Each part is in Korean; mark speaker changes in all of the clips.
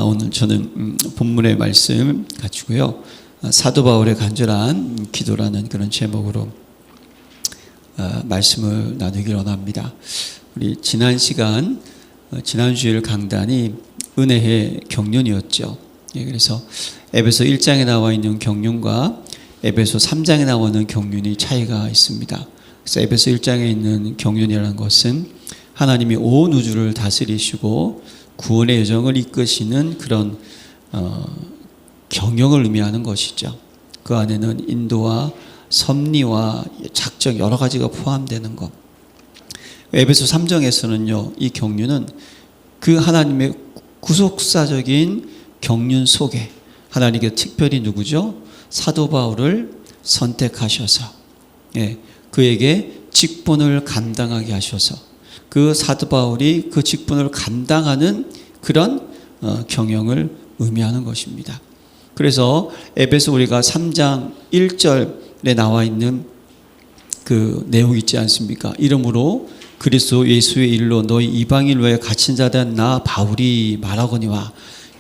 Speaker 1: 오늘 저는 본문의 말씀 가지고요. 사도 바울의 간절한 기도라는 그런 제목으로 말씀을 나누기를 원합니다. 우리 지난 시간, 지난 주일 강단이 은혜의 경륜이었죠. 그래서 에베소 1장에 나와 있는 경륜과 에베소 3장에 나오는 경륜이 차이가 있습니다. 그래서 에베소 1장에 있는 경륜이라는 것은 하나님이 온 우주를 다스리시고 구원의 여정을 이끄시는 그런 경영을 의미하는 것이죠. 그 안에는 인도와 섭리와 작정 여러 가지가 포함되는 것. 에베소 3장에서는요, 이 경륜은 그 하나님의 구속사적인 경륜 속에 하나님께 특별히 누구죠? 사도 바울을 선택하셔서 그에게 직분을 감당하게 하셔서 그 사도 바울이 그 직분을 감당하는 그런 경영을 의미하는 것입니다. 그래서 에베소 우리가 3장 1절에 나와 있는 그 내용 있지 않습니까? 이러므로 그리스도 예수의 일로 너희 이방인 외에 갇힌 자된 나 바울이 말하거니와,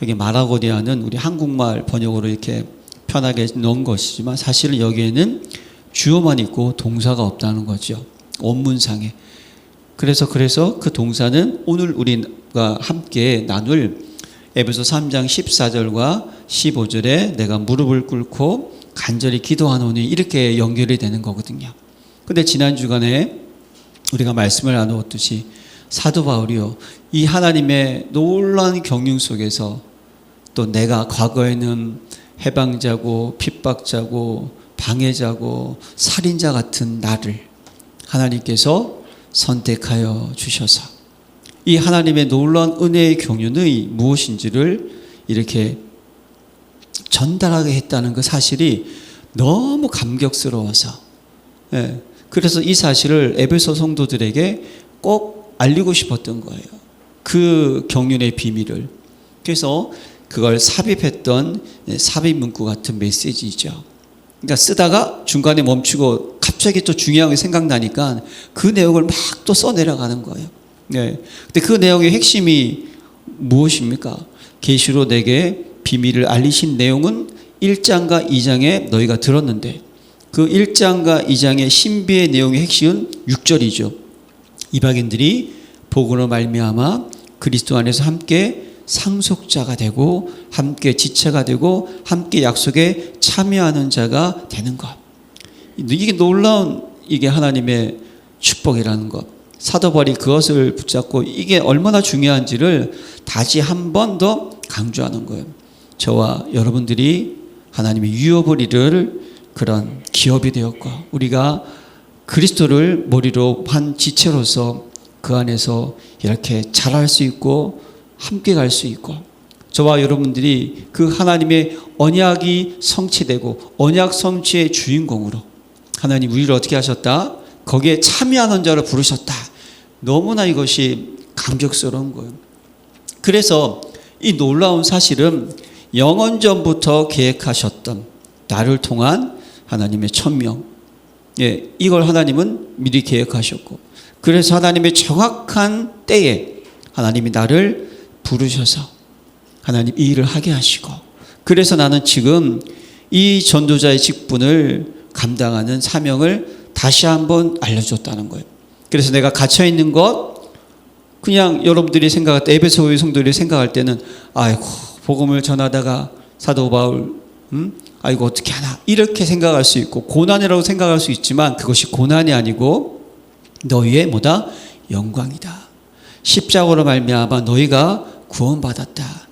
Speaker 1: 여기 말하거니와는 우리 한국말 번역으로 이렇게 편하게 넣은 것이지만 사실은 여기에는 주어만 있고 동사가 없다는 거죠. 원문상에. 그래서 그 동사는 오늘 우리가 함께 나눌 에베소 3장 14절과 15절에 내가 무릎을 꿇고 간절히 기도하노니 이렇게 연결이 되는 거거든요. 근데 지난 주간에 우리가 말씀을 나누었듯이 사도 바울이요, 이 하나님의 놀라운 경륜 속에서 또 내가 과거에는 해방자고 핍박자고 방해자고 살인자 같은 나를 하나님께서 선택하여 주셔서 이 하나님의 놀라운 은혜의 경륜의 무엇인지를 이렇게 전달하게 했다는 그 사실이 너무 감격스러워서, 그래서 이 사실을 에베소 성도들에게 꼭 알리고 싶었던 거예요. 그 경륜의 비밀을. 그래서 그걸 삽입했던 삽입 문구 같은 메시지죠. 그러니까 쓰다가 중간에 멈추고 갑자기 또 중요한 게 생각나니까 그 내용을 막 또 써내려가는 거예요. 근데 그 내용의 핵심이 무엇입니까? 계시로 내게 비밀을 알리신 내용은 1장과 2장에 너희가 들었는데 그 1장과 2장의 신비의 내용의 핵심은 6절이죠. 이방인들이 복음으로 말미암아 그리스도 안에서 함께 상속자가 되고 함께 지체가 되고 함께 약속에 참여하는 자가 되는 것. 이게 놀라운 이게 하나님의 축복이라는 것. 사도 바울이 그것을 붙잡고 이게 얼마나 중요한지를 다시 한 번 더 강조하는 거예요. 저와 여러분들이 하나님의 유업을 이룰 그런 기업이 되었고 우리가 그리스도를 머리로 한 지체로서 그 안에서 이렇게 자랄 수 있고 함께 갈 수 있고 저와 여러분들이 그 하나님의 언약이 성취되고 언약 성취의 주인공으로 하나님 우리를 어떻게 하셨다? 거기에 참여하는 자를 부르셨다. 너무나 이것이 감격스러운 거예요. 그래서 이 놀라운 사실은 영원전부터 계획하셨던 나를 통한 하나님의 천명, 이걸 하나님은 미리 계획하셨고 그래서 하나님의 정확한 때에 하나님이 나를 부르셔서 하나님 이 일을 하게 하시고 그래서 나는 지금 이 전도자의 직분을 감당하는 사명을 다시 한번 알려줬다는 거예요. 그래서 내가 갇혀있는 것 그냥 여러분들이 생각할 때 에베소의 성도들이 생각할 때는 아이고 복음을 전하다가 사도 바울 아이고 어떻게 하나 이렇게 생각할 수 있고 고난이라고 생각할 수 있지만 그것이 고난이 아니고 너희의 뭐다? 영광이다. 십자가로 말미암아 너희가 구원받았다.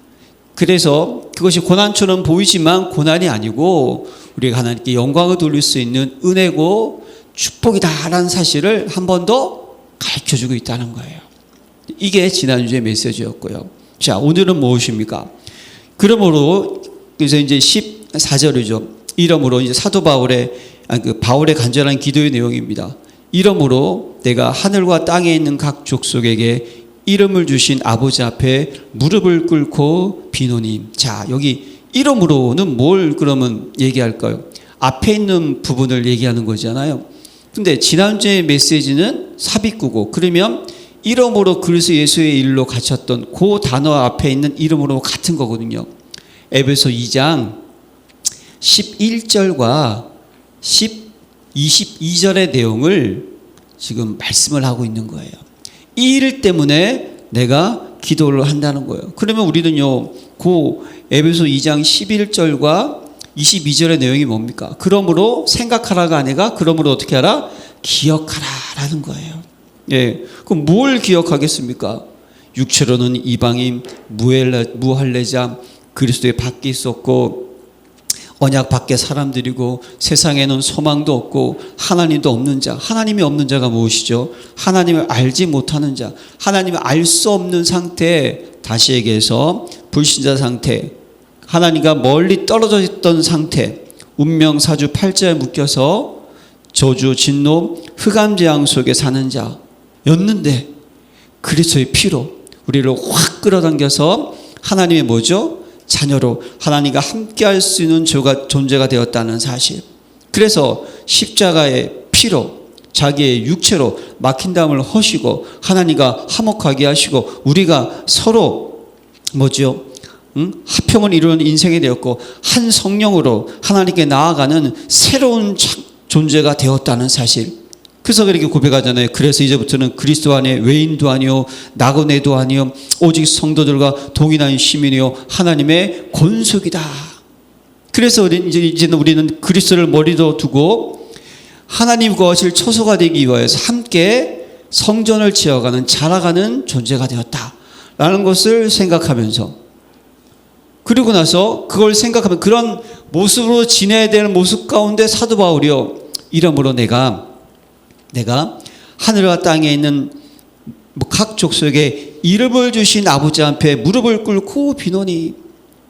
Speaker 1: 그래서 그것이 고난처럼 보이지만 고난이 아니고 우리가 하나님께 영광을 돌릴 수 있는 은혜고 축복이다라는 사실을 한 번 더 가르쳐주고 있다는 거예요. 이게 지난주의 메시지였고요. 자, 오늘은 무엇입니까? 그러므로 그래서 이제 14절이죠. 이러므로 이제 사도 바울의 바울의 간절한 기도의 내용입니다. 이러므로 내가 하늘과 땅에 있는 각 족속에게 이름을 주신 아버지 앞에 무릎을 꿇고 비노니. 자, 여기 이름으로는 뭘 그러면 얘기할까요? 앞에 있는 부분을 얘기하는 거잖아요. 근데 지난주의 메시지는 삽입구고 그러면 이름으로 그리스도 예수의 일로 갇혔던 그 단어 앞에 있는 이름으로 같은 거거든요. 에베소 2장 11절과 22절의 내용을 지금 말씀을 하고 있는 거예요. 이 일 때문에 내가 기도를 한다는 거예요. 그러면 우리는요, 그 에베소 2장 11절과 22절의 내용이 뭡니까? 그러므로 생각하라가 아니라 그러므로 어떻게 하라? 기억하라라는 거예요. 예, 그럼 뭘 기억하겠습니까? 육체로는 이방인, 무할례자, 그리스도의 밖에 있었고 언약 밖에 사람들이고 세상에는 소망도 없고 하나님도 없는 자. 하나님이 없는 자가 무엇이죠? 하나님을 알지 못하는 자. 하나님을 알 수 없는 상태, 다시 얘기해서 불신자 상태, 하나님과 멀리 떨어져 있던 상태, 운명사주 팔자에 묶여서 저주, 진노, 흑암재앙 속에 사는 자였는데 그리스도의 피로 우리를 확 끌어당겨서 하나님의 뭐죠? 자녀로 하나님과 함께할 수 있는 존재가 되었다는 사실. 그래서 십자가의 피로 자기의 육체로 막힌 담을 허시고 하나님과 화목하게 하시고 우리가 서로 뭐죠? 합평을 이루는 인생이 되었고 한 성령으로 하나님께 나아가는 새로운 존재가 되었다는 사실. 그래서 그렇게 고백하잖아요. 그래서 이제부터는 그리스도 안에 외인도 아니요 나그네도 아니요 오직 성도들과 동일한 시민이요 하나님의 권속이다. 그래서 이제는 우리는 그리스도를 머리로 두고 하나님 거하실 처소가 되기 위하여서 함께 성전을 지어가는 자라가는 존재가 되었다라는 것을 생각하면서, 그리고 나서 그걸 생각하면 그런 모습으로 지내야 되는 모습 가운데 사도 바울이요, 이러므로 내가 하늘과 땅에 있는 각 족속에 이름을 주신 아버지 앞에 무릎을 꿇고 비노니.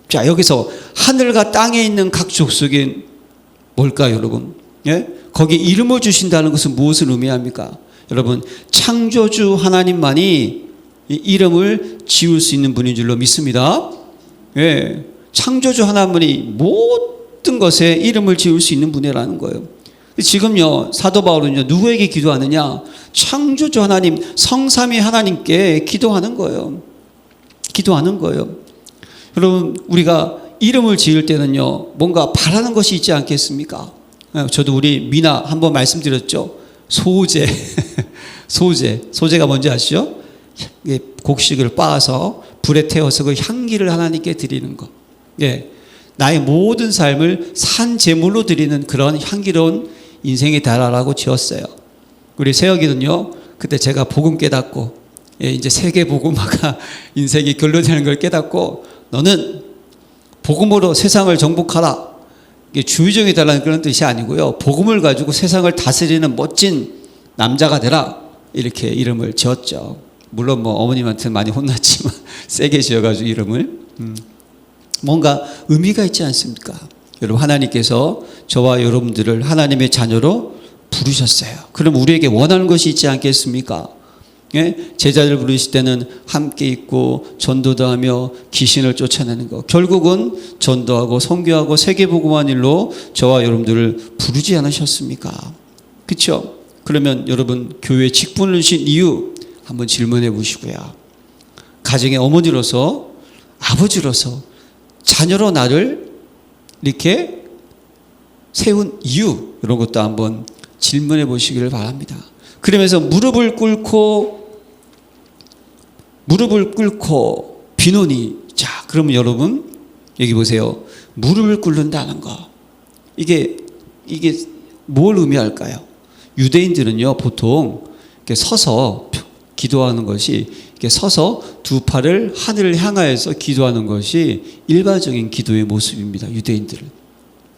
Speaker 1: 자, 여기서 하늘과 땅에 있는 각 족속이 뭘까요, 여러분? 예? 거기 이름을 주신다는 것은 무엇을 의미합니까? 여러분, 창조주 하나님만이 이 이름을 지을 수 있는 분인 줄로 믿습니다. 예, 창조주 하나님만이 모든 것에 이름을 지을 수 있는 분이라는 거예요. 지금요, 사도 바울은요, 누구에게 기도하느냐? 창조주 하나님, 성삼위 하나님께 기도하는 거예요. 기도하는 거예요. 여러분, 우리가 이름을 지을 때는요, 뭔가 바라는 것이 있지 않겠습니까? 저도 우리 미나 한번 말씀드렸죠. 소제. 소제가 뭔지 아시죠? 곡식을 빻아서 불에 태워서 그 향기를 하나님께 드리는 것. 예. 나의 모든 삶을 산 제물로 드리는 그런 향기로운 인생이 되라라고 지었어요. 우리 세혁이는요, 그때 제가 복음 깨닫고, 이제 세계 복음화가 인생이 결론되는 걸 깨닫고, 너는 복음으로 세상을 정복하라. 이게 주의종이 되라는 그런 뜻이 아니고요, 복음을 가지고 세상을 다스리는 멋진 남자가 되라. 이렇게 이름을 지었죠. 물론 뭐 어머님한테는 많이 혼났지만 세게 지어가지고 이름을. 뭔가 의미가 있지 않습니까? 여러분, 하나님께서 저와 여러분들을 하나님의 자녀로 부르셨어요. 그럼 우리에게 원하는 것이 있지 않겠습니까? 예? 제자들 부르실 때는 함께 있고 전도도 하며 귀신을 쫓아내는 것. 결국은 전도하고 선교하고 세계복음한 일로 저와 여러분들을 부르지 않으셨습니까? 그렇죠? 그러면 여러분, 교회에 직분을 주신 이유 한번 질문해 보시고요. 가정의 어머니로서, 아버지로서, 자녀로 나를 이렇게 세운 이유, 이런 것도 한번 질문해 보시기를 바랍니다. 그러면서 무릎을 꿇고 비노니. 자, 그러면 여러분, 여기 보세요. 무릎을 꿇는다는 거. 이게 뭘 의미할까요? 유대인들은요, 보통 이렇게 서서 기도하는 것이, 이렇게 서서 두 팔을 하늘을 향하여서 기도하는 것이 일반적인 기도의 모습입니다, 유대인들은.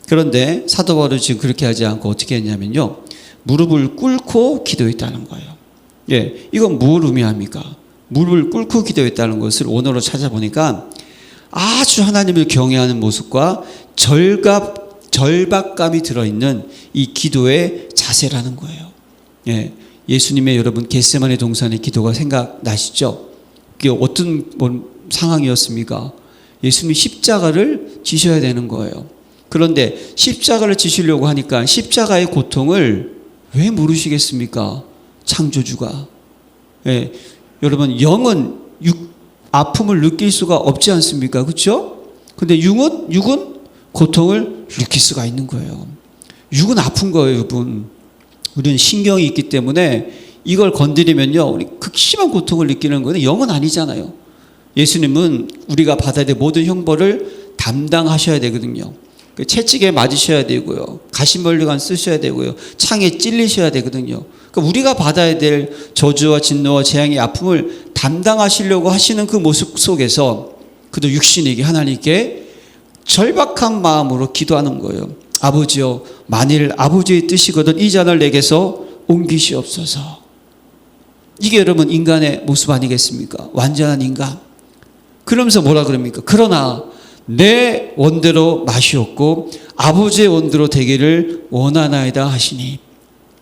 Speaker 1: 그런데 사도 바울은 지금 그렇게 하지 않고 어떻게 했냐면요, 무릎을 꿇고 기도했다는 거예요. 예, 이건 뭘 의미합니까? 무릎을 꿇고 기도했다는 것을 원어로 찾아보니까 아주 하나님을 경외하는 모습과 절박감이 들어있는 이 기도의 자세라는 거예요. 예, 예수님의 여러분 겟세마네 동산의 기도가 생각나시죠? 그게 어떤 상황이었습니까? 예수님이 십자가를 지셔야 되는 거예요. 그런데 십자가를 지시려고 하니까 십자가의 고통을 왜 모르시겠습니까? 창조주가. 예, 여러분, 영은 아픔을 느낄 수가 없지 않습니까? 그렇죠? 근데 육은 고통을 느낄 수가 있는 거예요. 육은 아픈 거예요, 여러분. 우리는 신경이 있기 때문에 이걸 건드리면요, 우리 극심한 고통을 느끼는 거는 영은 아니잖아요. 예수님은 우리가 받아야 될 모든 형벌을 담당하셔야 되거든요. 채찍에 맞으셔야 되고요. 가시멀리관 쓰셔야 되고요. 창에 찔리셔야 되거든요. 그러니까 우리가 받아야 될 저주와 진노와 재앙의 아픔을 담당하시려고 하시는 그 모습 속에서 그도 육신에게 하나님께 절박한 마음으로 기도하는 거예요. 아버지여, 만일 아버지의 뜻이거든 이 잔을 내게서 옮기시옵소서. 이게 여러분 인간의 모습 아니겠습니까? 완전한 인간. 그러면서 뭐라 그럽니까? 그러나 내 원대로 마시옵고 아버지의 원대로 되기를 원하나이다 하시니,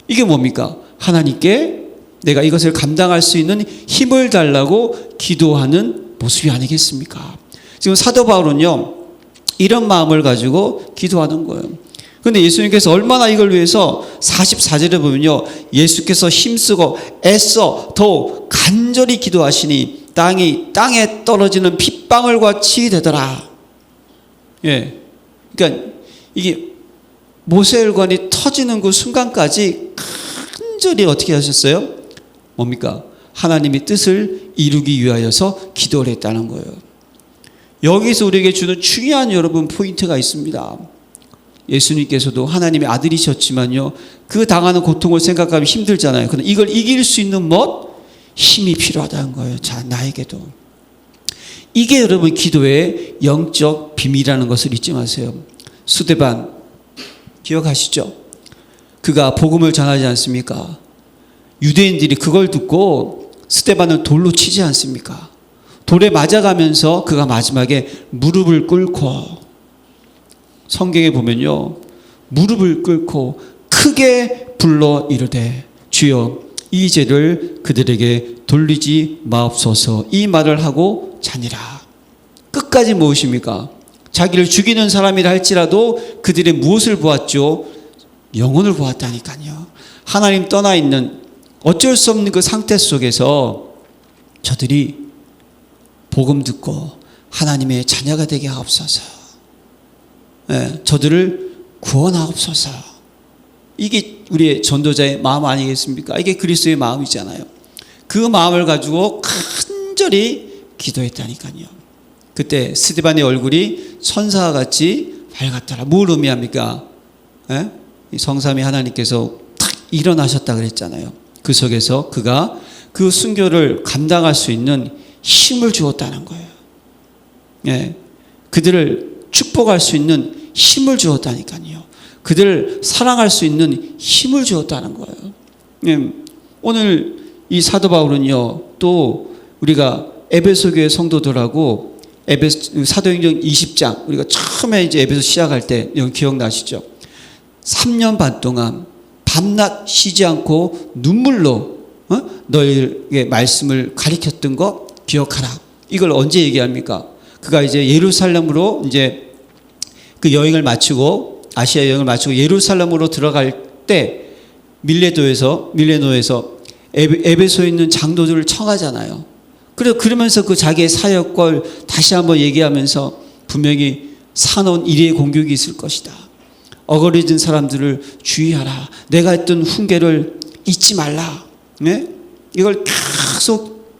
Speaker 1: 이게 뭡니까? 하나님께 내가 이것을 감당할 수 있는 힘을 달라고 기도하는 모습이 아니겠습니까? 지금 사도 바울은요, 이런 마음을 가지고 기도하는 거예요. 그런데 예수님께서 얼마나 이걸 위해서 44절에 보면요, 예수께서 힘쓰고 애써 더 간절히 기도하시니 땅에 떨어지는 핏방울 같이 되더라. 예, 그러니까 이게 모세혈관이 터지는 그 순간까지 간절히 어떻게 하셨어요? 뭡니까? 하나님의 뜻을 이루기 위하여서 기도를 했다는 거예요. 여기서 우리에게 주는 중요한 여러분 포인트가 있습니다. 예수님께서도 하나님의 아들이셨지만요, 그 당하는 고통을 생각하면 힘들잖아요. 그런데 이걸 이길 수 있는 힘이 필요하다는 거예요. 자, 나에게도. 이게 여러분 기도의 영적 비밀이라는 것을 잊지 마세요. 스데반 기억하시죠? 그가 복음을 전하지 않습니까? 유대인들이 그걸 듣고 스데반을 돌로 치지 않습니까? 돌에 맞아가면서 그가 마지막에 무릎을 꿇고, 성경에 보면요, 무릎을 꿇고 크게 불러 이르되 주여 이 죄를 그들에게 돌리지 마옵소서, 이 말을 하고 자니라. 끝까지 무엇입니까? 자기를 죽이는 사람이라 할지라도 그들의 무엇을 보았죠? 영혼을 보았다니까요. 하나님 떠나 있는 어쩔 수 없는 그 상태 속에서 저들이 복음 듣고 하나님의 자녀가 되게 하옵소서. 예, 저들을 구원하옵소서. 이게 우리의 전도자의 마음 아니겠습니까? 이게 그리스도의 마음이잖아요. 그 마음을 가지고 간절히 기도했다니까요. 그때 스데반의 얼굴이 천사와 같이 밝았더라. 뭘 의미합니까? 예? 성삼위 하나님께서 탁 일어나셨다 그랬잖아요. 그 속에서 그가 그 순교를 감당할 수 있는 힘을 주었다는 거예요. 예, 그들을 축복할 수 있는 힘을 주었다니까요. 그들을 사랑할 수 있는 힘을 주었다는 거예요. 예, 오늘 이 사도 바울은요, 또 우리가 에베소 교회 성도들하고 사도행전 20장, 우리가 처음에 이제 에베소 시작할 때 기억나시죠? 3년 반 동안 밤낮 쉬지 않고 눈물로 너희에게 말씀을 가르쳤던 거 기억하라. 이걸 언제 얘기합니까? 그가 이제 예루살렘으로 이제 그 여행을 마치고, 아시아 여행을 마치고 예루살렘으로 들어갈 때 밀레노에서 에베소에 있는 장로들을 청하잖아요. 그러면서 그 자기의 사역을 다시 한번 얘기하면서 분명히 사놓은 일의 공격이 있을 것이다. 어거리진 사람들을 주의하라. 내가 했던 훈계를 잊지 말라. 네? 이걸 계속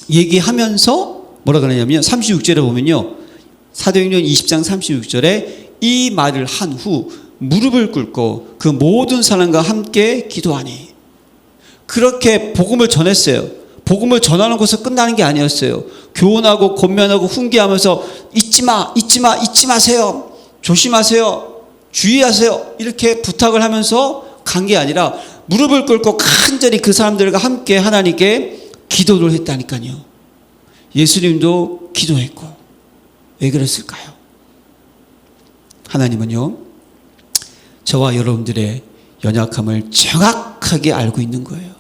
Speaker 1: 얘기하면서 뭐라 그러냐면 36절에 보면요, 사도행전 20장 36절에 이 말을 한 후 무릎을 꿇고 그 모든 사람과 함께 기도하니, 그렇게 복음을 전했어요. 복음을 전하는 것은 끝나는 게 아니었어요. 교훈하고 권면하고 훈계하면서 잊지 마세요. 조심하세요. 주의하세요. 이렇게 부탁을 하면서 간 게 아니라 무릎을 꿇고 간절히 그 사람들과 함께 하나님께 기도를 했다니까요. 예수님도 기도했고. 왜 그랬을까요? 하나님은요, 저와 여러분들의 연약함을 정확하게 알고 있는 거예요.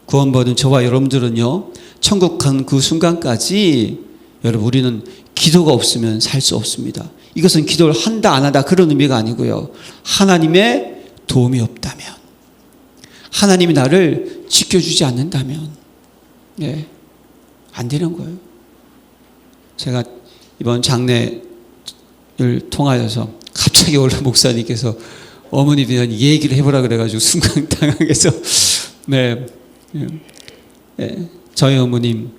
Speaker 1: 구원받은 저와 여러분들은요, 천국 간 그 순간까지 여러분, 우리는 기도가 없으면 살 수 없습니다. 이것은 기도를 한다 안 한다 그런 의미가 아니고요, 하나님의 도움이 없다면, 하나님이 나를 지켜주지 않는다면, 예, 안 되는 거예요. 제가 이번 장례를 통하여서 갑자기 올라 목사님께서 어머니에 대한 얘기를 해보라 그래가지고 순간 당황해서 네, 예, 저희 어머님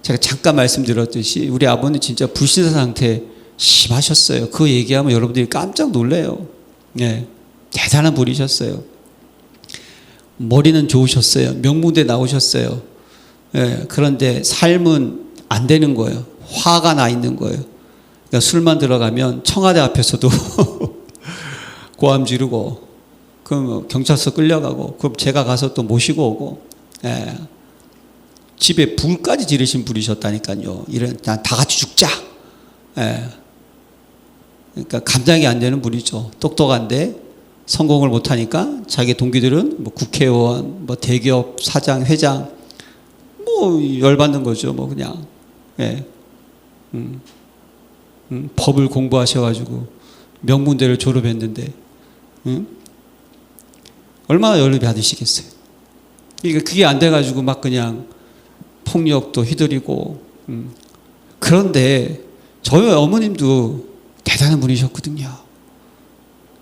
Speaker 1: 제가 잠깐 말씀드렸듯이 우리 아버님 진짜 불신자 상태 심하셨어요. 그 얘기하면 여러분들이 깜짝 놀래요. 예, 대단한 분이셨어요. 머리는 좋으셨어요. 명문대 나오셨어요. 예, 그런데 삶은 안 되는 거예요. 화가 나 있는 거예요. 그러니까 술만 들어가면 청와대 앞에서도 고함 지르고, 그럼 경찰서 끌려가고, 그럼 제가 가서 또 모시고 오고, 예, 집에 불까지 지르신 분이셨다니까요. 이런 다 같이 죽자. 예, 그러니까 감당이 안 되는 분이죠. 똑똑한데 성공을 못하니까 자기 동기들은 뭐 국회의원, 뭐 대기업 사장, 회장, 뭐 열받는 거죠. 뭐 그냥. 예. 법을 공부하셔가지고 명문대를 졸업했는데 얼마나 열을 받으시겠어요. 그러니까 그게 안 돼가지고 막 그냥 폭력도 휘두르고. 그런데 저희 어머님도 대단한 분이셨거든요.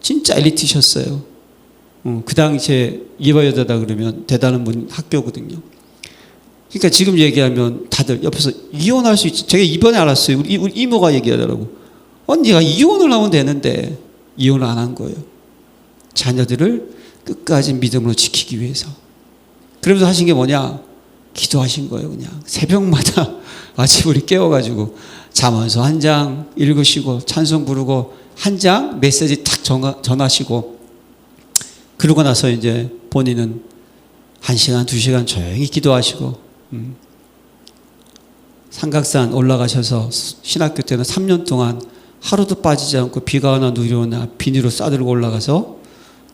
Speaker 1: 진짜 엘리트셨어요. 그 당시에 이화여자다 그러면 대단한 분 학교거든요. 그러니까 지금 얘기하면 다들 옆에서 이혼할 수 있지. 제가 이번에 알았어요. 우리 이모가 얘기하더라고. 언니가 이혼을 하면 되는데 이혼을 안 한 거예요. 자녀들을 끝까지 믿음으로 지키기 위해서. 그러면서 하신 게 뭐냐? 기도하신 거예요. 그냥 새벽마다 아침을 깨워가지고 잠언서 한 장 읽으시고 찬송 부르고 한 장 메시지 탁 전하시고, 그러고 나서 이제 본인은 1시간 2시간 조용히 기도하시고, 삼각산 올라가셔서 신학교 때는 3년 동안 하루도 빠지지 않고 비가 오나 눈이 오나 비닐로 싸들고 올라가서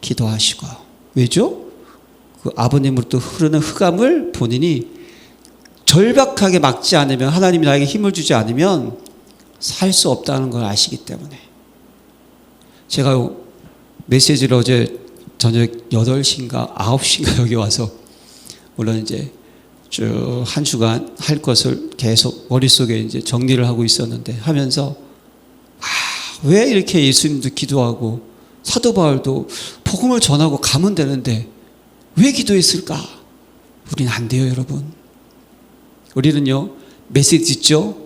Speaker 1: 기도하시고. 왜죠? 그 아버님으로부터 흐르는 흑암을 본인이 절박하게 막지 않으면, 하나님이 나에게 힘을 주지 않으면 살 수 없다는 걸 아시기 때문에. 제가 메시지를 어제 저녁 8시인가 9시인가 여기 와서, 물론 이제 쭉 한 주간 할 것을 계속 머릿속에 이제 정리를 하고 있었는데, 하면서 왜 이렇게 예수님도 기도하고 사도 바울도 복음을 전하고 가면 되는데 왜 기도했을까? 우리는 안 돼요, 여러분. 우리는요, 메시지 듣죠?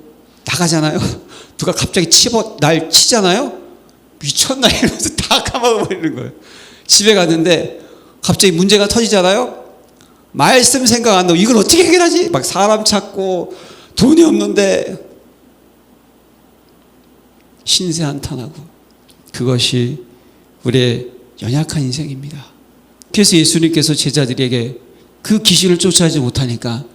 Speaker 1: 나가잖아요. 누가 갑자기 날 치잖아요? 미쳤나 이러면서 다 까먹어버리는 거예요. 집에 갔는데 갑자기 문제가 터지잖아요? 말씀 생각 안 나고 이걸 어떻게 해결하지? 막 사람 찾고 돈이 없는데 신세 한탄하고. 그것이 우리의 연약한 인생입니다. 그래서 예수님께서 제자들에게 그 귀신을 쫓아내지 못하니까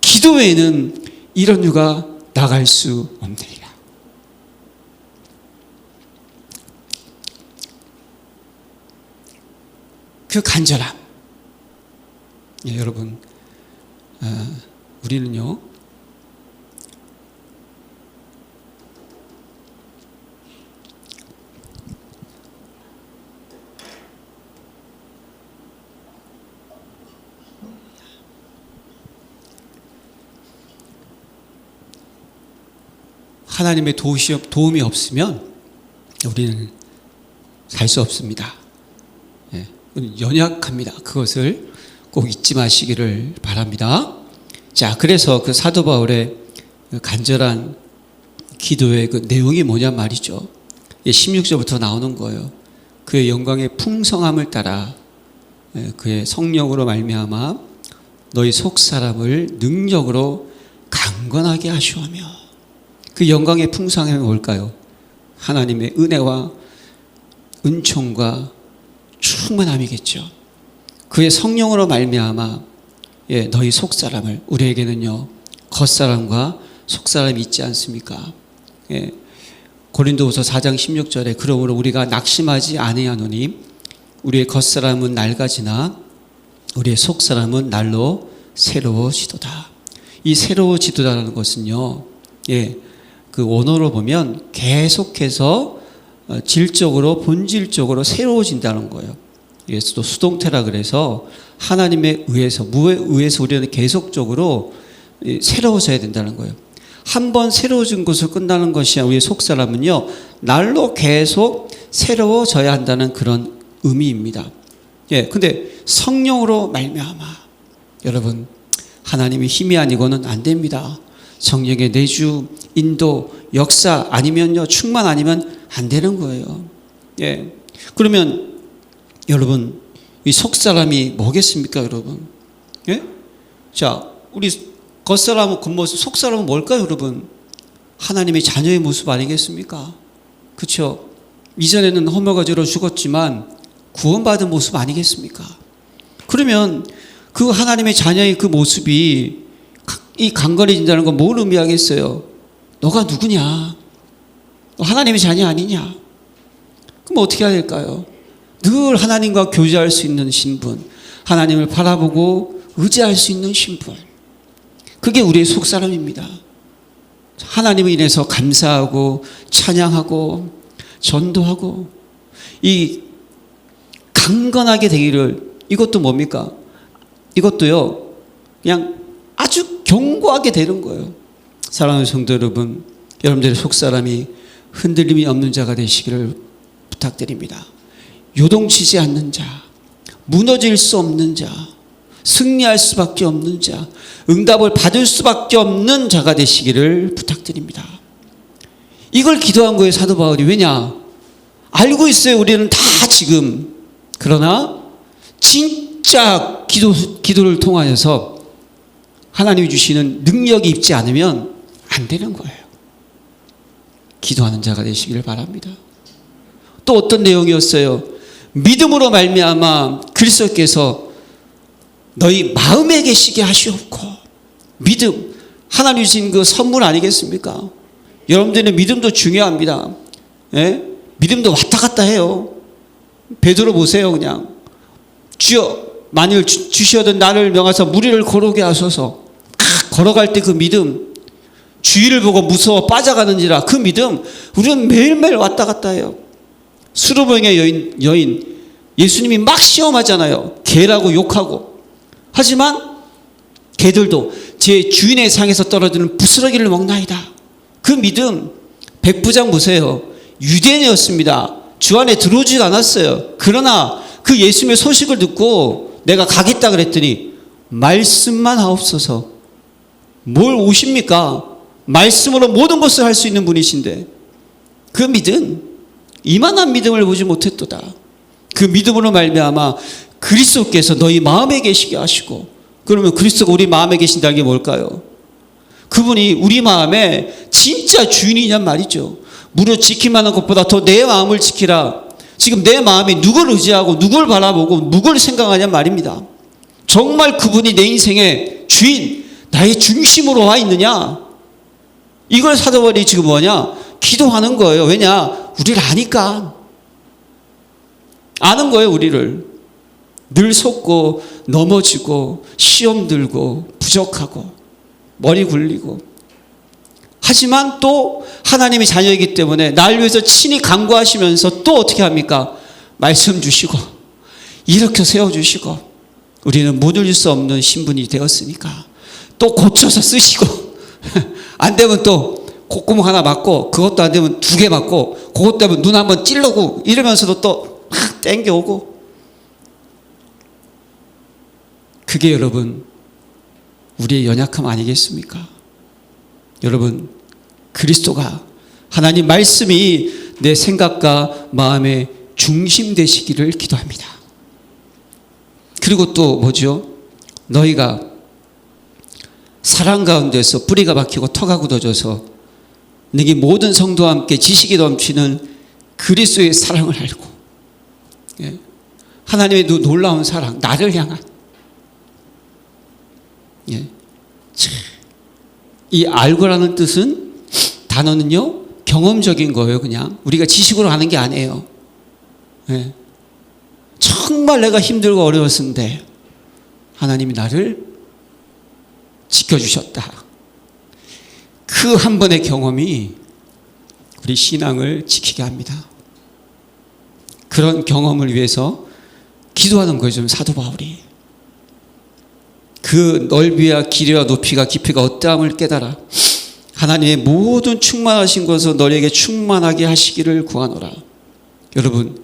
Speaker 1: 기도 외에는 이런 유가 나갈 수 없느니라. 그 간절함. 예, 여러분, 우리는요, 하나님의 도움이 없으면 우리는 살 수 없습니다. 예, 연약합니다. 그것을 꼭 잊지 마시기를 바랍니다. 자, 그래서 그 사도 바울의 간절한 기도의 그 내용이 뭐냐 말이죠. 16절부터 나오는 거예요. 그의 영광의 풍성함을 따라 그의 성령으로 말미암아 너희 속사람을 능력으로 강건하게 하시오며. 그 영광의 풍성함이 뭘까요? 하나님의 은혜와 은총과 충만함이겠죠. 그의 성령으로 말미암아 너희 속사람을, 우리에게는요 겉사람과 속사람이 있지 않습니까? 고린도후서 4장 16절에 그러므로 우리가 낙심하지 아니하노니 우리의 겉사람은 낡아지나 우리의 속사람은 날로 새로워지도다. 이 새로워지도다라는 것은요, 그 원어로 보면 계속해서 질적으로 본질적으로 새로워진다는 거예요. 예수도 수동태라 그래서 하나님에 의해서, 무에 의해서 우리는 계속적으로 새로워져야 된다는 거예요. 한 번 새로워진 것으로 끝나는 것이 우리의 속사람은요, 날로 계속 새로워져야 한다는 그런 의미입니다. 예, 근데 성령으로 말미암아, 여러분, 하나님의 힘이 아니고는 안 됩니다. 성령의 내주, 인도, 역사 아니면요, 충만 아니면 안 되는 거예요. 예, 그러면 여러분, 이 속사람이 뭐겠습니까, 여러분? 예? 자, 우리 겉사람은 겉모습, 속사람은 뭘까요, 여러분? 하나님의 자녀의 모습 아니겠습니까? 그렇죠? 이전에는 허물과죄로 죽었지만 구원받은 모습 아니겠습니까? 그러면 그 하나님의 자녀의 그 모습이 이 강건해진다는 건 뭘 의미하겠어요? 너가 누구냐? 너 하나님의 자녀 아니냐? 그럼 어떻게 해야 될까요? 늘 하나님과 교제할 수 있는 신분, 하나님을 바라보고 의지할 수 있는 신분, 그게 우리의 속사람입니다. 하나님을 인해서 감사하고 찬양하고 전도하고 이 강건하게 되기를, 이것도 뭡니까? 이것도요, 그냥 아주 견고하게 되는 거예요. 사랑하는 성도 여러분, 여러분들의 속사람이 흔들림이 없는 자가 되시기를 부탁드립니다. 요동치지 않는 자, 무너질 수 없는 자, 승리할 수밖에 없는 자, 응답을 받을 수밖에 없는 자가 되시기를 부탁드립니다. 이걸 기도한 거예요, 사도 바울이. 왜냐? 알고 있어요, 우리는 다 지금. 그러나 진짜 기도를 통하여서 하나님이 주시는 능력이 있지 않으면 안 되는 거예요. 기도하는 자가 되시기를 바랍니다. 또 어떤 내용이었어요? 믿음으로 말미암아 그리스도께서 너희 마음에 계시게 하시옵고. 믿음, 하나님 주신 그 선물 아니겠습니까? 여러분들의 믿음도 중요합니다. 예? 믿음도 왔다 갔다 해요. 베드로 보세요. 그냥 주여, 만일 주시어든 나를 명하사 무리를 걸어오게 하소서. 걸어갈 때 그 믿음, 주위를 보고 무서워 빠져가는지라, 그 믿음, 우리는 매일매일 왔다 갔다 해요. 수르봉의 여인 예수님이 막 시험하잖아요. 개라고 욕하고. 하지만 개들도 제 주인의 상에서 떨어지는 부스러기를 먹나이다. 그 믿음, 백부장 보세요. 유대인이었습니다. 주 안에 들어오지도 않았어요. 그러나 그 예수님의 소식을 듣고 내가 가겠다 그랬더니 말씀만 하옵소서. 뭘 오십니까? 말씀으로 모든 것을 할 수 있는 분이신데, 그 믿음, 이만한 믿음을 보지 못했도다. 그 믿음으로 말미암아 그리스도께서 너희 마음에 계시게 하시고. 그러면 그리스도가 우리 마음에 계신다는 게 뭘까요? 그분이 우리 마음에 진짜 주인이냔 말이죠. 무릇 지킬만한 것보다 더 내 마음을 지키라. 지금 내 마음이 누굴 의지하고 누굴 바라보고 누굴 생각하냔 말입니다. 정말 그분이 내 인생의 주인, 나의 중심으로 와 있느냐? 이걸 사도 바울이 지금 뭐냐? 기도하는 거예요. 왜냐? 우리를 아니까. 아는 거예요, 우리를. 늘 속고 넘어지고 시험 들고 부족하고 머리 굴리고. 하지만 또 하나님의 자녀이기 때문에 날 위해서 친히 간구하시면서 또 어떻게 합니까? 말씀 주시고 일으켜 세워주시고, 우리는 무너질 수 없는 신분이 되었으니까 또 고쳐서 쓰시고 안 되면 또 콧구멍 하나 맞고, 그것도 안 되면 2개 맞고, 그것 때문에 눈 한번 찔르고, 이러면서도 또 막 땡겨오고. 그게 여러분 우리의 연약함 아니겠습니까? 여러분, 그리스도가, 하나님 말씀이 내 생각과 마음의 중심 되시기를 기도합니다. 그리고 또 뭐죠? 너희가 사랑 가운데서 뿌리가 박히고 터가 굳어져서 너희 모든 성도와 함께 지식이 넘치는 그리스도의 사랑을 알고, 예. 하나님의 놀라운 사랑, 나를 향한, 예. 이 알고라는 뜻은, 단어는요 경험적인 거예요. 그냥 우리가 지식으로 하는 게 아니에요. 예. 정말 내가 힘들고 어려웠는데 하나님이 나를 지켜주셨다. 그 한 번의 경험이 우리 신앙을 지키게 합니다. 그런 경험을 위해서 기도하는 거예요. 좀 사도 바울이. 그 넓이와 길이와 높이가 깊이가 어떠함을 깨달아 하나님의 모든 충만하신 것을 너희에게 충만하게 하시기를 구하노라. 여러분,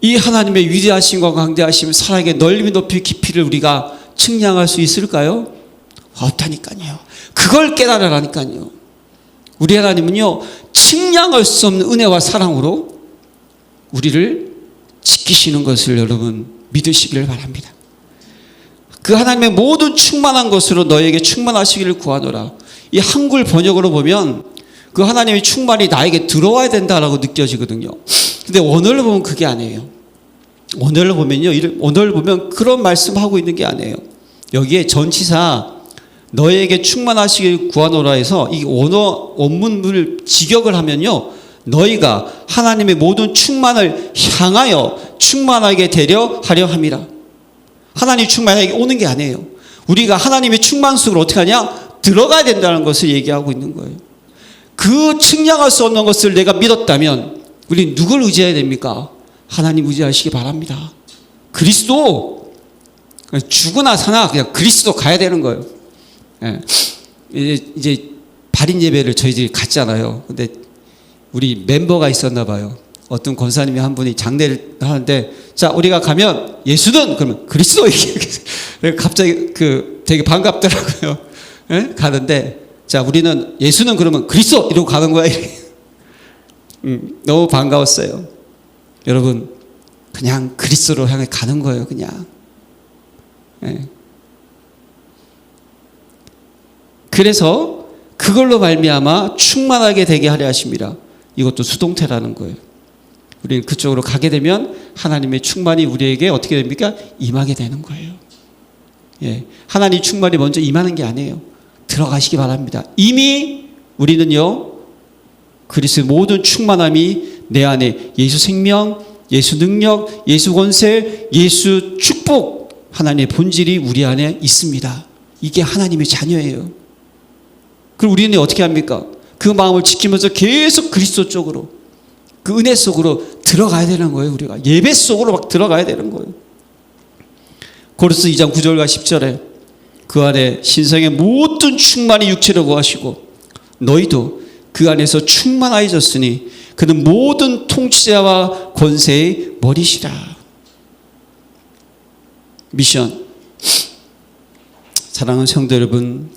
Speaker 1: 이 하나님의 위대하심과 강대하심, 사랑의 넓이 높이 깊이를 우리가 측량할 수 있을까요? 없다니까요. 그걸 깨달으라니까요. 우리 하나님은요, 측량할 수 없는 은혜와 사랑으로 우리를 지키시는 것을 여러분 믿으시기를 바랍니다. 그 하나님의 모든 충만한 것으로 너에게 충만하시기를 구하노라. 이 한글 번역으로 보면 그 하나님의 충만이 나에게 들어와야 된다라고 느껴지거든요. 근데 원어를 보면 그게 아니에요. 원어를 보면요, 원어를 보면 그런 말씀하고 있는 게 아니에요. 여기에 전치사 너에게 충만하시길 구하노라 해서 이 원문을 직역을 하면요, 너희가 하나님의 모든 충만을 향하여 충만하게 되려 하려 함이라. 하나님 충만하게 오는 게 아니에요. 우리가 하나님의 충만 속으로 어떻게 하냐? 들어가야 된다는 것을 얘기하고 있는 거예요. 그 측량할 수 없는 것을 내가 믿었다면 우리 누굴 의지해야 됩니까? 하나님 의지하시기 바랍니다. 그리스도, 죽으나 사나 그냥 그리스도 가야 되는 거예요. 예. 이제 발인 예배를 저희들이 갔잖아요. 근데 우리 멤버가 있었나 봐요. 어떤 권사님이 한 분이 장례를 하는데, 자, 우리가 가면 예수는 그러면 그리스도 이렇게 갑자기 되게 반갑더라고요. 예? 가는데, 자, 우리는 예수는 그러면 그리스도 이러고 가는 거야. 너무 반가웠어요. 여러분, 그냥 그리스도로 향해 가는 거예요, 그냥. 예. 그래서 그걸로 말미암아 충만하게 되게 하려 하십니다. 이것도 수동태라는 거예요. 우리는 그쪽으로 가게 되면 하나님의 충만이 우리에게 어떻게 됩니까? 임하게 되는 거예요. 예. 하나님 충만이 먼저 임하는 게 아니에요. 들어가시기 바랍니다. 이미 우리는요, 그리스도의 모든 충만함이 내 안에 예수 생명, 예수 능력, 예수 권세, 예수 축복, 하나님의 본질이 우리 안에 있습니다. 이게 하나님의 자녀예요. 그럼 우리는 어떻게 합니까? 그 마음을 지키면서 계속 그리스도 쪽으로, 그 은혜 속으로 들어가야 되는 거예요. 우리가 예배 속으로 막 들어가야 되는 거예요. 고린도서 2장 9절과 10절에 그 안에 신성의 모든 충만이 육체로 구하시고 너희도 그 안에서 충만하여졌으니 그는 모든 통치자와 권세의 머리시라. 미션. 사랑하는 성도 여러분,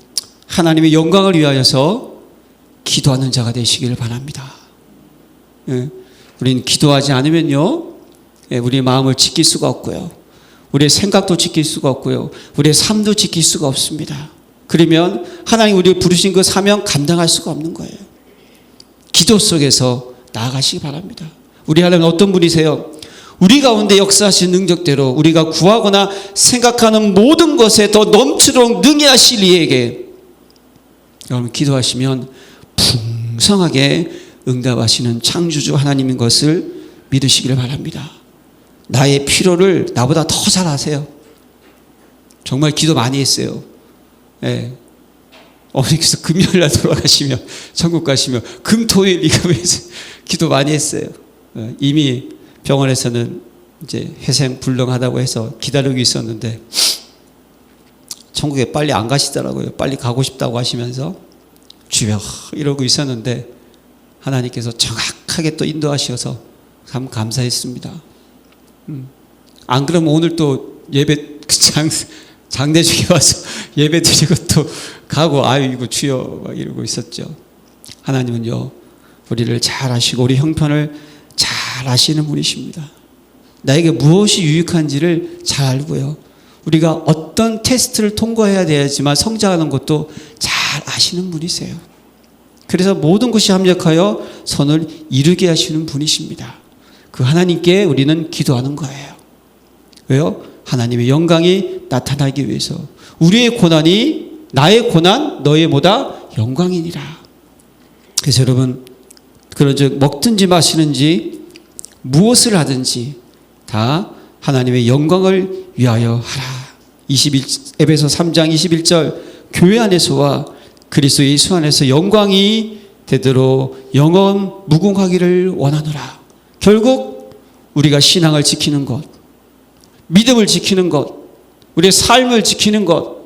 Speaker 1: 하나님의 영광을 위하여서 기도하는 자가 되시기를 바랍니다. 예. 우리는 기도하지 않으면요, 예, 우리의 마음을 지킬 수가 없고요, 우리의 생각도 지킬 수가 없고요, 우리의 삶도 지킬 수가 없습니다. 그러면 하나님 우리를 부르신 그 사명 감당할 수가 없는 거예요. 기도 속에서 나아가시기 바랍니다. 우리 하나님 어떤 분이세요? 우리 가운데 역사하신 능력대로 우리가 구하거나 생각하는 모든 것에 더 넘치도록 능히 하실 이에게 여러분 기도하시면 풍성하게 응답하시는 창조주 하나님인 것을 믿으시기를 바랍니다. 나의 필요를 나보다 더 잘 아세요. 정말 기도 많이 했어요. 예. 어머니께서 금요일날 돌아가시며 천국 가시며 금토일 이거면서 기도 많이 했어요. 예. 이미 병원에서는 이제 회생불능하다고 해서 기다리고 있었는데 천국에 빨리 안 가시더라고요. 빨리 가고 싶다고 하시면서 주여 이러고 있었는데 하나님께서 정확하게 또 인도하셔서 참 감사했습니다. 안 그러면 오늘 또 예배 장례 중에 와서 예배 드리고 또 가고 아이고 주여 막 이러고 있었죠. 하나님은요 우리를 잘 아시고 우리 형편을 잘 아시는 분이십니다. 나에게 무엇이 유익한지를 잘 알고요, 우리가 어떤 테스트를 통과해야 되지만 성장하는 것도 잘 아시는 분이세요. 그래서 모든 것이 합력하여 선을 이루게 하시는 분이십니다. 그 하나님께 우리는 기도하는 거예요. 왜요? 하나님의 영광이 나타나기 위해서. 우리의 고난이 나의 고난 너의 뭐다? 영광이니라. 그래서 여러분 그런즉 먹든지 마시는지 무엇을 하든지 다 하나님의 영광을 위하여 하라. 에베소 3장 21절 교회 안에서와 그리스도 예수 안에서 영광이 되도록 영원 무궁하기를 원하노라. 결국 우리가 신앙을 지키는 것, 믿음을 지키는 것, 우리의 삶을 지키는 것,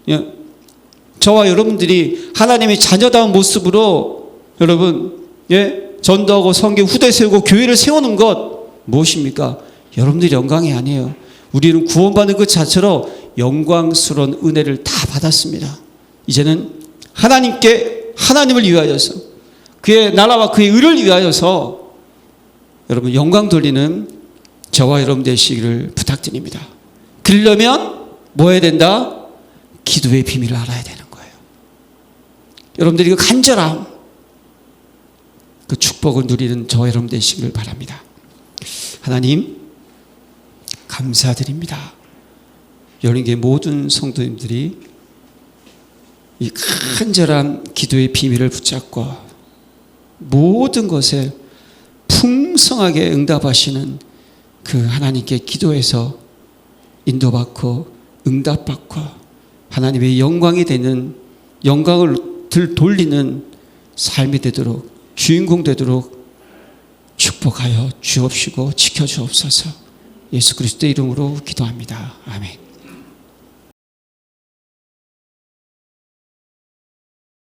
Speaker 1: 예, 저와 여러분들이 하나님의 자녀다운 모습으로 여러분, 예, 전도하고 성경 후대 세우고 교회를 세우는 것 무엇입니까? 여러분들이 영광이 아니에요. 우리는 구원받는 것 자체로 영광스러운 은혜를 다 받았습니다. 이제는 하나님을 위하여서, 그의 나라와 그의 의를 위하여서 여러분 영광 돌리는 저와 여러분 되시기를 부탁드립니다. 그러려면 뭐 해야 된다? 기도의 비밀을 알아야 되는 거예요. 여러분들이 그 간절함, 그 축복을 누리는 저와 여러분 되시기를 바랍니다. 하나님 감사드립니다. 여러분께 모든 성도님들이 이 간절한 기도의 비밀을 붙잡고 모든 것에 풍성하게 응답하시는 그 하나님께 기도해서 인도받고 응답받고 하나님의 영광이 되는, 영광을 돌리는 삶이 되도록, 주인공 되도록 축복하여 주옵시고 지켜주옵소서. 예수 그리스도의 이름으로 기도합니다. 아멘.